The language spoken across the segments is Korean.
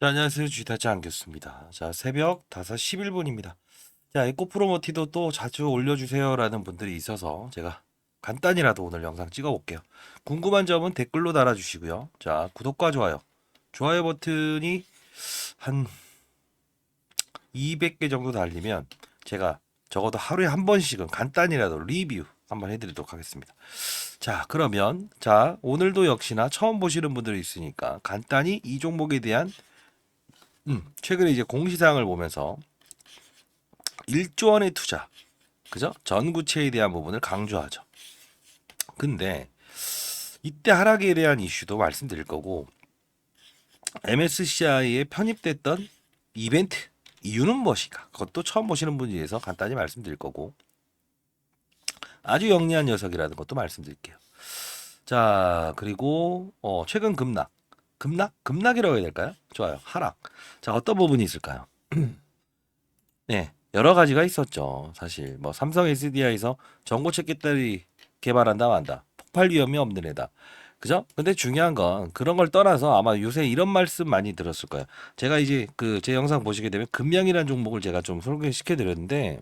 자, 안녕하세요. 주식타짜 안겼습니다. 자, 새벽 5시 11분입니다. 자, 에코프로모티도 또 자주 올려주세요라는 분들이 있어서 제가 간단히라도 오늘 영상 찍어볼게요. 궁금한 점은 댓글로 달아주시고요. 자, 구독과 좋아요. 좋아요 버튼이 한 200개 정도 달리면 제가 적어도 하루에 한 번씩은 간단히라도 리뷰 한번 해드리도록 하겠습니다. 자, 그러면 자, 오늘도 역시나 처음 보시는 분들이 있으니까 간단히 이 종목에 대한 최근에 이제 공시사항을 보면서 1조 원의 투자, 그죠? 전구체에 대한 부분을 강조하죠. 근데 이때 하락에 대한 이슈도 말씀드릴 거고 MSCI에 편입됐던 이벤트 이유는 무엇인가? 그것도 처음 보시는 분에 대해서 간단히 말씀드릴 거고 아주 영리한 녀석이라는 것도 말씀드릴게요. 자, 그리고 최근 급락이라고 해야 될까요? 좋아요. 하락. 자, 어떤 부분이 있을까요? 네, 여러 가지가 있었죠. 사실 뭐 삼성 SDI에서 전고체 배터리 개발한다 만다. 폭발 위험이 없는 애다. 그죠? 근데 중요한 건 그런 걸 떠나서 아마 요새 이런 말씀 많이 들었을 거예요. 제가 이제 그 제 영상 보시게 되면 금양이라는 종목을 제가 좀 소개시켜 드렸는데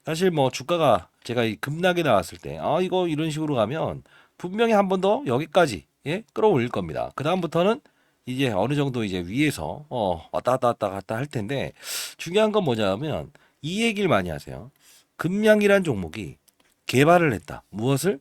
사실 뭐 주가가 제가 이 급락이 나왔을 때 이거 이런 식으로 가면 분명히 한 번 더 여기까지 끌어올릴 겁니다. 그다음부터는 이제 어느 정도 이제 위에서 왔다 갔다 할 텐데 중요한 건 뭐냐면 이 얘기를 많이 하세요. 금양이란 종목이 개발을 했다. 무엇을?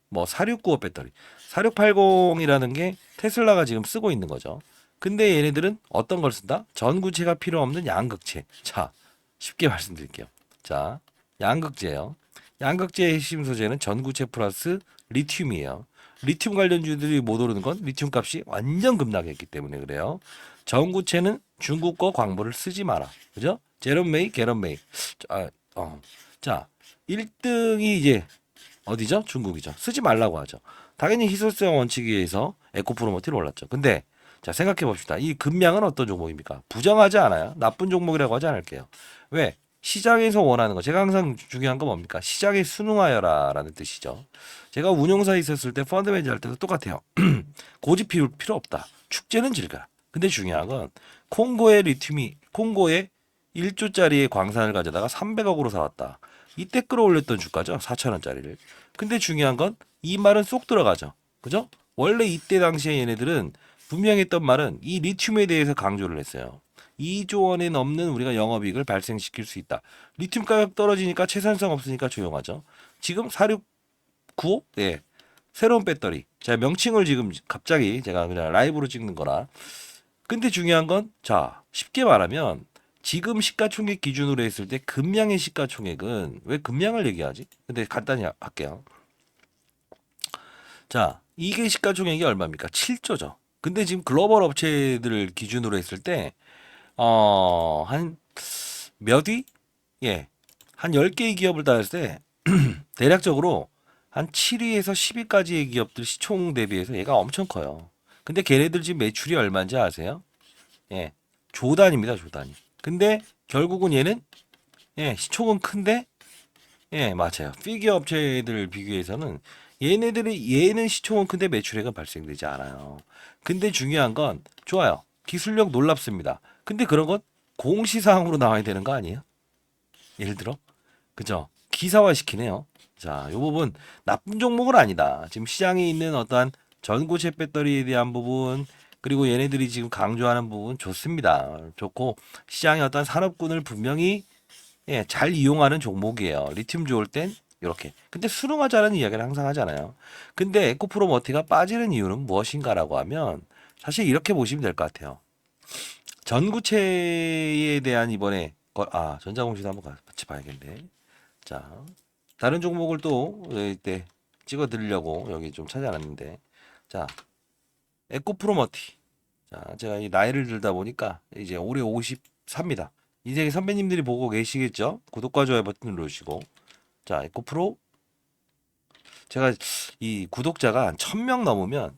뭐 4695 배터리. 4680이라는 게 테슬라가 지금 쓰고 있는 거죠. 근데 얘네들은 어떤 걸 쓴다? 전구체가 필요 없는 양극체. 자, 쉽게 말씀드릴게요. 자, 양극재예요. 양극재의 핵심 소재는 전구체 플러스 리튬이에요. 리튬 관련주들이 못 오르는 건 리튬 값이 완전 급락했기 때문에 그래요. 전구체는 중국 거 광물을 쓰지 마라. 그죠? 제롬 메이, 게런 메이. 아, 자, 1등이 이제 어디죠? 중국이죠. 쓰지 말라고 하죠. 당연히 희소성 원칙에 의해서 에코프로모티를 올랐죠. 근데 자 생각해 봅시다. 이 금양은 어떤 종목입니까? 부정하지 않아요. 나쁜 종목이라고 하지 않을게요. 왜? 시장에서 원하는 거. 제가 항상 중요한 건 뭡니까? 시장에 순응하여라라는 뜻이죠. 제가 운용사에 있었을 때 펀드 매니저 할 때도 똑같아요. 고집 피울 필요 없다. 축제는 즐겨라. 근데 중요한 건 콩고에 1조짜리의 광산을 가져다가 300억으로 사왔다. 이때 끌어올렸던 주가죠. 4천원짜리를. 근데 중요한 건 이 말은 쏙 들어가죠. 그죠? 원래 이때 당시에 얘네들은 분명히 했던 말은 이 리튬에 대해서 강조를 했어요. 2조 원에 넘는 우리가 영업이익을 발생시킬 수 있다. 리튬 가격 떨어지니까 채산성 없으니까 조용하죠. 지금 4695? 네. 새로운 배터리. 자, 명칭을 지금 갑자기 제가 그냥 라이브로 찍는 거라. 근데 중요한 건, 자, 쉽게 말하면 지금 시가총액 기준으로 했을 때 금양의 시가총액은 왜 금양을 얘기하지? 근데 간단히 할게요. 자, 이게 시가총액이 얼마입니까? 7조죠. 근데 지금 글로벌 업체들을 기준으로 했을 때, 한 몇 위? 예. 한 10개의 기업을 다 했을 때, 대략적으로 한 7위에서 10위까지의 기업들 시총 대비해서 얘가 엄청 커요. 근데 걔네들 지금 매출이 얼마인지 아세요? 예. 조 단위입니다, 조 단위. 근데 결국은 얘는 시총은 큰데 맞아요. 피규어 업체들 비교해서는 얘는 시총은 큰데 매출액은 발생되지 않아요. 근데 중요한 건 좋아요. 기술력 놀랍습니다. 근데 그런 건 공시사항으로 나와야 되는 거 아니에요? 예를 들어, 그죠? 기사화 시키네요. 자, 이 부분 나쁜 종목은 아니다. 지금 시장에 있는 어떠한 전고체 배터리에 대한 부분 그리고 얘네들이 지금 강조하는 부분 좋습니다. 좋고 시장의 어떤 산업군을 분명히 잘 이용하는 종목이에요. 리튬 좋을 땐 이렇게. 근데 수능하자는 이야기를 항상 하잖아요. 근데 에코프로머티가 빠지는 이유는 무엇인가라고 하면 사실 이렇게 보시면 될 것 같아요. 전구체에 대한 이번에 전자공시도 한번 같이 봐야겠네. 자, 다른 종목을 또 이때 찍어 드리려고 여기 좀 찾아놨는데 자, 에코프로머티. 자, 제가 이 나이를 들다 보니까 이제 올해 54입니다. 이제 선배님들이 보고 계시겠죠? 구독과 좋아요 버튼 누르시고. 자, 에코프로. 제가 이 구독자가 한 1000명 넘으면,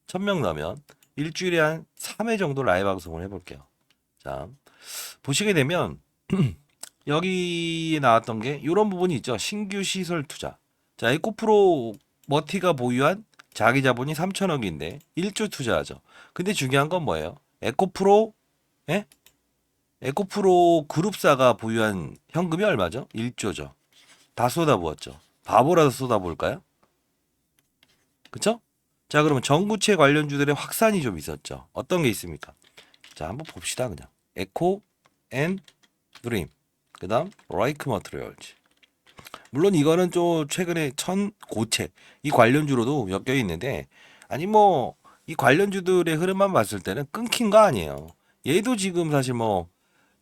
1000명 넘으면 일주일에 한 3회 정도 라이브 방송을 해볼게요. 자, 보시게 되면 여기에 나왔던 게 이런 부분이 있죠. 신규 시설 투자. 자, 에코프로 머티가 보유한 자기 자본이 3천억인데 1조 투자하죠. 근데 중요한 건 뭐예요? 에코프로 예? 에코프로 그룹사가 보유한 현금이 얼마죠? 1조죠. 다 쏟아부었죠. 바보라도 쏟아부을까요? 그쵸? 자, 그러면 전구체 관련주들의 확산이 좀 있었죠. 어떤 게 있습니까? 자, 한번 봅시다, 그냥. 에코 앤 드림. 그 다음, 라이크 머트리얼즈. 물론 이거는 좀 최근에 천고체, 이 관련주로도 엮여 있는데, 아니, 뭐, 이 관련주들의 흐름만 봤을 때는 끊긴 거 아니에요. 얘도 지금 사실 뭐,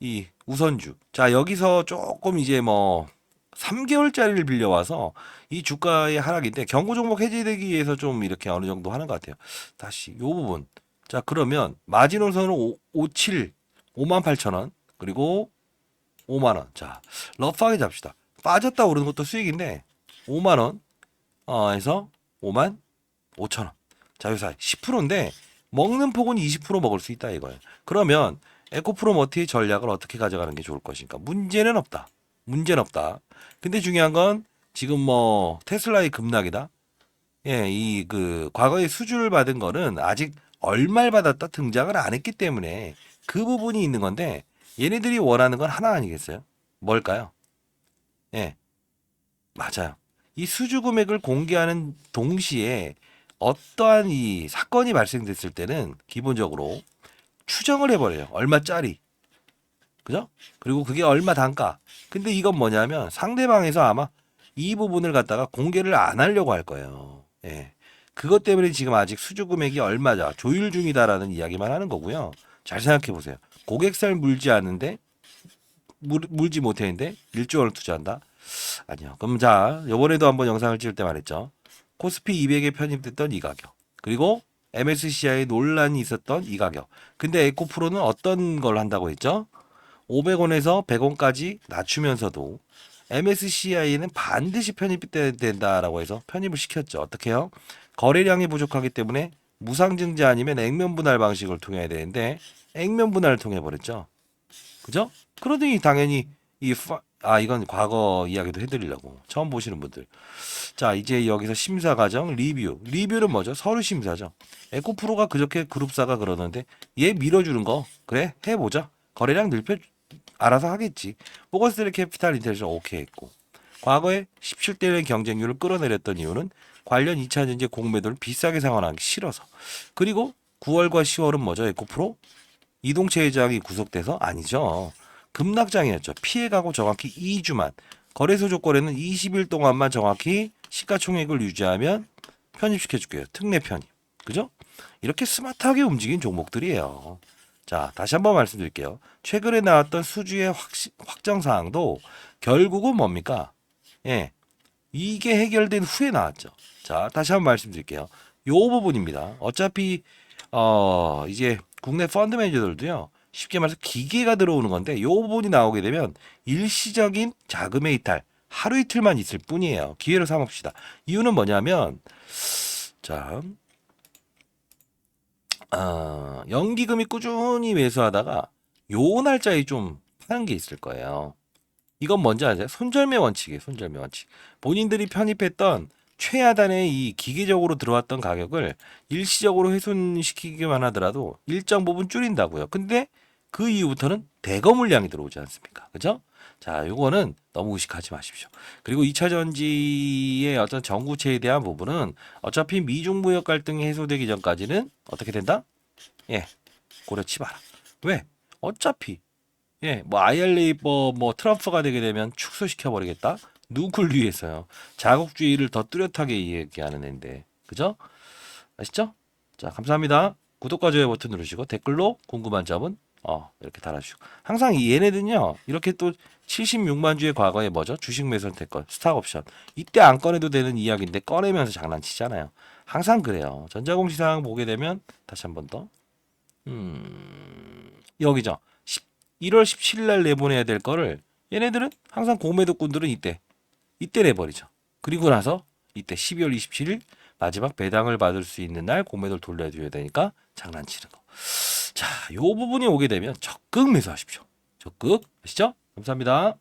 이 우선주. 자, 여기서 조금 이제 뭐 3개월짜리를 빌려와서 이 주가의 하락인데 경고 종목 해제되기 위해서 좀 이렇게 어느 정도 하는 것 같아요. 다시 요 부분. 자, 그러면 마지노선은 57 58,000원 그리고 5만 원. 자, 러프하게 잡시다. 빠졌다 오르는 것도 수익인데 5만 원 에서 5만 5천 원. 자, 요 사이 10%인데 먹는 폭은 20% 먹을 수 있다 이거예요. 그러면 에코프로머티의 전략을 어떻게 가져가는 게 좋을 것인가? 문제는 없다. 문제는 없다. 근데 중요한 건 지금 뭐 테슬라의 급락이다. 예, 이 그 과거에 수주를 받은 거는 아직 얼마를 받았다 등장을 안 했기 때문에 그 부분이 있는 건데 얘네들이 원하는 건 하나 아니겠어요? 뭘까요? 예, 맞아요. 이 수주 금액을 공개하는 동시에 어떠한 이 사건이 발생됐을 때는 기본적으로 추정을 해버려요. 얼마짜리. 그죠? 그리고 그게 얼마 단가. 근데 이건 뭐냐면 상대방에서 아마 이 부분을 갖다가 공개를 안 하려고 할 거예요. 예. 그것 때문에 지금 아직 수주 금액이 얼마자 조율 중이다라는 이야기만 하는 거고요. 잘 생각해 보세요. 고객살 물지 않는데 물지 못했는데 1조 원을 투자한다. 아니요. 그럼 자, 요번에도 한번 영상을 찍을 때 말했죠. 코스피 200에 편입됐던 이 가격. 그리고 MSCI에 논란이 있었던 이 가격. 근데 에코프로는 어떤 걸 한다고 했죠? 500원에서 100원까지 낮추면서도 MSCI에는 반드시 편입돼야 된다라고 해서 편입을 시켰죠. 어떻게 해요? 거래량이 부족하기 때문에 무상증자 아니면 액면 분할 방식을 통해야 되는데 액면 분할을 통해 버렸죠. 그죠? 그러더니 당연히 이건 과거 이야기도 해드리려고 처음 보시는 분들. 자, 이제 여기서 심사 과정 리뷰. 리뷰는 뭐죠? 서류 심사죠. 에코프로가 그저께 그룹사가 그러는데 얘 밀어주는 거 그래 해보자. 거래량 늘려 알아서 하겠지. 보거스트레 캐피탈 인텔리전 오케이 했고 과거에 17대의 경쟁률을 끌어내렸던 이유는 관련 2차 전지 공매도를 비싸게 상환하기 싫어서. 그리고 9월과 10월은 뭐죠? 에코프로 이동체 회장이 구속돼서 아니죠. 급락장이었죠. 피해가고 정확히 2주만. 거래소 조건에는 20일 동안만 정확히 시가총액을 유지하면 편입시켜줄게요. 특례 편입. 그죠? 이렇게 스마트하게 움직인 종목들이에요. 자, 다시 한번 말씀드릴게요. 최근에 나왔던 수주의 확정 사항도 결국은 뭡니까? 예. 이게 해결된 후에 나왔죠. 자, 다시 한번 말씀드릴게요. 요 부분입니다. 어차피 이제 국내 펀드 매니저들도요. 쉽게 말해서 기계가 들어오는 건데 요 부분이 나오게 되면 일시적인 자금의 이탈 하루 이틀만 있을 뿐이에요. 기회를 삼읍시다. 이유는 뭐냐면 자, 연기금이 꾸준히 매수하다가 요 날짜에 좀 파는 게 있을 거예요. 이건 뭔지 아세요? 손절매 원칙이에요. 손절매 원칙. 본인들이 편입했던 최하단의 이 기계적으로 들어왔던 가격을 일시적으로 훼손시키기만 하더라도 일정 부분 줄인다고요. 근데 그 이후부터는 대거 물량이 들어오지 않습니까? 그죠? 자, 요거는 너무 의식하지 마십시오. 그리고 2차 전지의 어떤 전구체에 대한 부분은 어차피 미중 무역 갈등이 해소되기 전까지는 어떻게 된다? 예, 고려치 마라. 왜? 어차피 뭐 IRA 뭐 트럼프가 되게 되면 축소시켜 버리겠다. 누굴 위해서요? 자국주의를 더 뚜렷하게 얘기하는 앤데, 그죠? 아시죠? 자, 감사합니다. 구독과 좋아요 버튼 누르시고 댓글로 궁금한 점은 이렇게 달아주시고 항상 이 얘네들은요 이렇게 또 76만 주의 과거에 뭐죠? 주식 매수 선택권, 스탁 옵션 이때 안 꺼내도 되는 이야기인데 꺼내면서 장난치잖아요. 항상 그래요. 전자공시사항 보게 되면 다시 한 번 더. 여기죠. 1월 17일 날 내보내야 될 거를 얘네들은 항상 공매도꾼들은 이때 내버리죠. 그리고 나서 이때 12월 27일 마지막 배당을 받을 수 있는 날 공매도를 돌려줘야 되니까 장난치는 거. 자, 요 부분이 오게 되면 적극 매수하십시오. 적극 아시죠? 감사합니다.